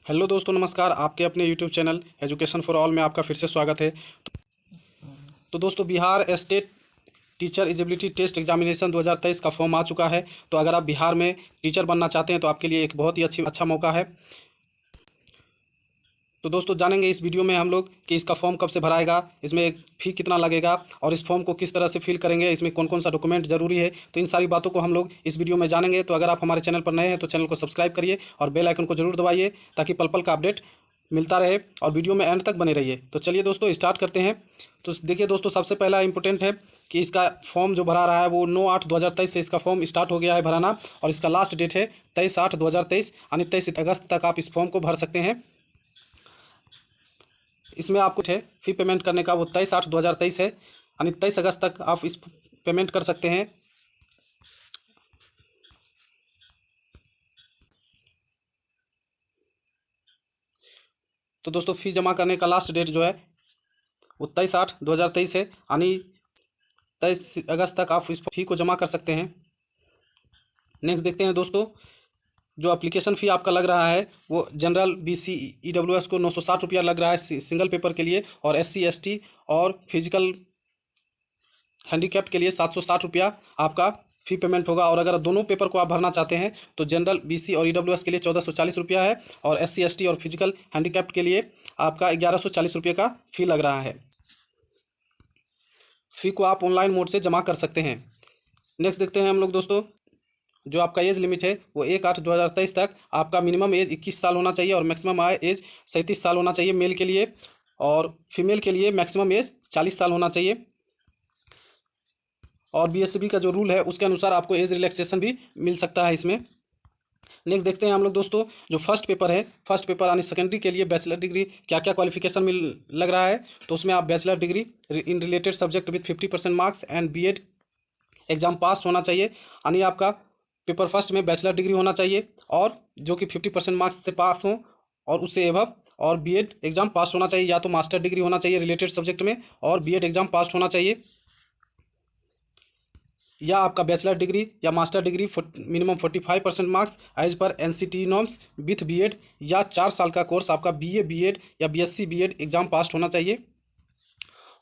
Hello दोस्तों, नमस्कार। आपके अपने YouTube channel education for all में आपका फिर से स्वागत है। तो दोस्तों, Bihar state teacher eligibility test examination 2023 का फॉर्म आ चुका है। तो अगर आप बिहार में टीचर बनना चाहते हैं तो आपके लिए एक बहुत ही अच्छा मौका है। तो दोस्तों, जानेंगे इस वीडियो में हम लोग कि इसका फॉर्म कब से भराएगा, इसमें फ़ी कितना लगेगा और इस फॉर्म को किस तरह से फिल करेंगे, इसमें कौन कौन सा डॉक्यूमेंट जरूरी है। तो इन सारी बातों को हम लोग इस वीडियो में जानेंगे। तो अगर आप हमारे चैनल पर नए हैं तो चैनल को सब्सक्राइब करिए और बेल आइकन को जरूर दबाइए ताकि पल पल का अपडेट मिलता रहे और वीडियो में एंड तक बने रहिए। तो चलिए दोस्तों, स्टार्ट करते हैं। तो देखिए दोस्तों, सबसे पहला इंपॉर्टेंट है कि इसका फॉर्म जो भरा रहा है वो 9/8/2023 से इसका फॉर्म स्टार्ट हो गया है भराना, और इसका लास्ट डेट है 23/8/2023 यानी 23 अगस्त तक आप इस फॉर्म को भर सकते हैं। इसमें आपको है फ़ी पेमेंट करने का, वो 23/8/2023 है यानी 23 अगस्त तक आप इस पेमेंट कर सकते हैं। तो दोस्तों, फ़ी जमा करने का लास्ट डेट जो है वो 23/8/2023 है यानी 23 अगस्त तक आप इस फ़ी को जमा कर सकते हैं। नेक्स्ट देखते हैं दोस्तों, जो एप्लीकेशन फ़ी आपका लग रहा है वो जनरल BC EWS को 960 रुपया लग रहा है सिंगल पेपर के लिए, और SC ST और फिजिकल हैंडीकैप्ड के लिए 760 रुपया आपका फ़ी पेमेंट होगा। और अगर दोनों पेपर को आप भरना चाहते हैं तो जनरल BC और EWS के लिए 1440 रुपया है, और SC ST और फिजिकल हैंडीकैप्ड के लिए आपका 1140 रुपये का फ़ी लग रहा है। फ़ी को आप ऑनलाइन मोड से जमा कर सकते हैं। नेक्स्ट देखते हैं हम लोग दोस्तों, जो आपका एज लिमिट है वो 1/8/2023 तक आपका मिनिमम एज 21 साल होना चाहिए और मैक्सिमम एज 37 साल होना चाहिए मेल के लिए, और फीमेल के लिए मैक्सिमम एज 40 साल होना चाहिए। और BSCB का जो रूल है उसके अनुसार आपको एज रिलैक्सेशन भी मिल सकता है इसमें। नेक्स्ट देखते हैं हम लोग दोस्तों, जो फर्स्ट पेपर है, फर्स्ट पेपर यानी सेकेंडरी के लिए बैचलर डिग्री क्या क्या क्वालिफिकेशन मिल लग रहा है। तो उसमें आप bachelor degree in related subject with 50% marks and B.Ed exam पास होना चाहिए, यानी आपका पेपर फर्स्ट में बैचलर डिग्री होना चाहिए और जो कि 50% मार्क्स से पास हो और उससे एबव, और B.Ed एग्जाम पास होना चाहिए, या तो मास्टर डिग्री होना चाहिए रिलेटेड सब्जेक्ट में और B.Ed एग्जाम पास होना चाहिए, या आपका बैचलर डिग्री या master degree minimum 45% marks as per NCT norms with B.Ed, या 4 साल का कोर्स आपका BA B.Ed या BSc B.Ed एग्जाम पास होना चाहिए।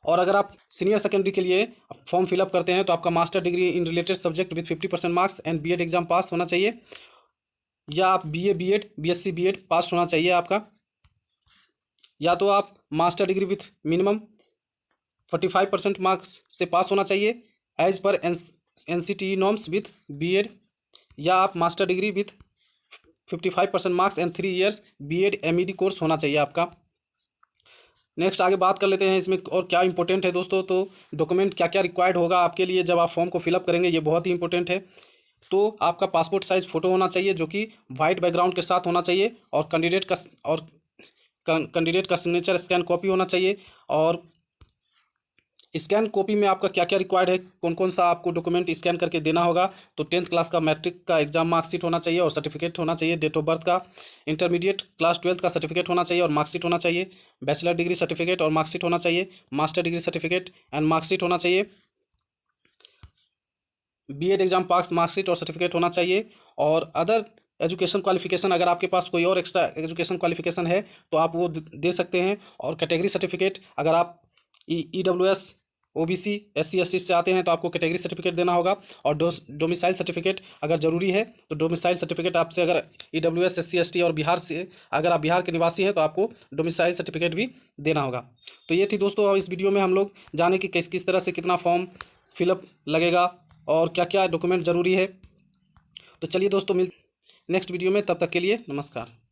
और अगर आप सीनियर सेकेंडरी के लिए फॉर्म फिलअप करते हैं तो आपका master degree in related subject with 50% marks and B.Ed exam पास होना चाहिए, या आप BA B.Ed BSc B.Ed पास होना चाहिए आपका, या तो आप master degree with minimum 45% marks से पास होना चाहिए as per NCT norms with B.Ed, या आप master degree with 55% marks and 3 years B.Ed MED course होना चाहिए आपका। नेक्स्ट आगे बात कर लेते हैं इसमें और क्या इंपॉर्टेंट है दोस्तों। तो डॉक्यूमेंट क्या क्या रिक्वायर्ड होगा आपके लिए जब आप फॉर्म को फिलअप करेंगे, ये बहुत ही इंपॉर्टेंट है। तो आपका पासपोर्ट साइज़ फ़ोटो होना चाहिए जो कि वाइट बैकग्राउंड के साथ होना चाहिए, और कैंडिडेट का सिग्नेचर स्कैन कॉपी होना चाहिए। और स्कैन कॉपी में आपका क्या क्या रिक्वायर्ड है, कौन कौन सा आपको डॉक्यूमेंट स्कैन करके देना होगा। तो 10th क्लास का मैट्रिक का एग्जाम मार्कशीट होना चाहिए और सर्टिफिकेट होना चाहिए, डेट ऑफ बर्थ का, इंटरमीडिएट क्लास 12th का सर्टिफिकेट होना चाहिए और मार्कशीट होना चाहिए, बैचलर डिग्री सर्टिफिकेट और मार्कशीट होना चाहिए, master degree certificate and marksheet होना चाहिए, B.Ed एग्जाम पास मार्कशीट और सर्टिफिकेट होना चाहिए। और अदर एजुकेशन क्वालिफिकेशन, अगर आपके पास कोई और एक्स्ट्रा एजुकेशन क्वालिफिकेशन है तो आप वो दे सकते हैं। और कैटेगरी सर्टिफिकेट, अगर आप EWS OBC SC ST से आते हैं तो आपको कैटेगरी सर्टिफिकेट देना होगा। और डोमिसाइल सर्टिफिकेट अगर ज़रूरी है तो डोमिसाइल सर्टिफिकेट आपसे, अगर EWS SC ST और बिहार से, अगर आप बिहार के निवासी हैं तो आपको डोमिसाइल सर्टिफिकेट भी देना होगा। तो ये थी दोस्तों इस वीडियो में हम लोग जाने कि किस किस तरह से कितना फॉर्म फिलअप लगेगा और क्या क्या डॉक्यूमेंट ज़रूरी है। तो चलिए दोस्तों, नेक्स्ट वीडियो में, तब तक के लिए नमस्कार।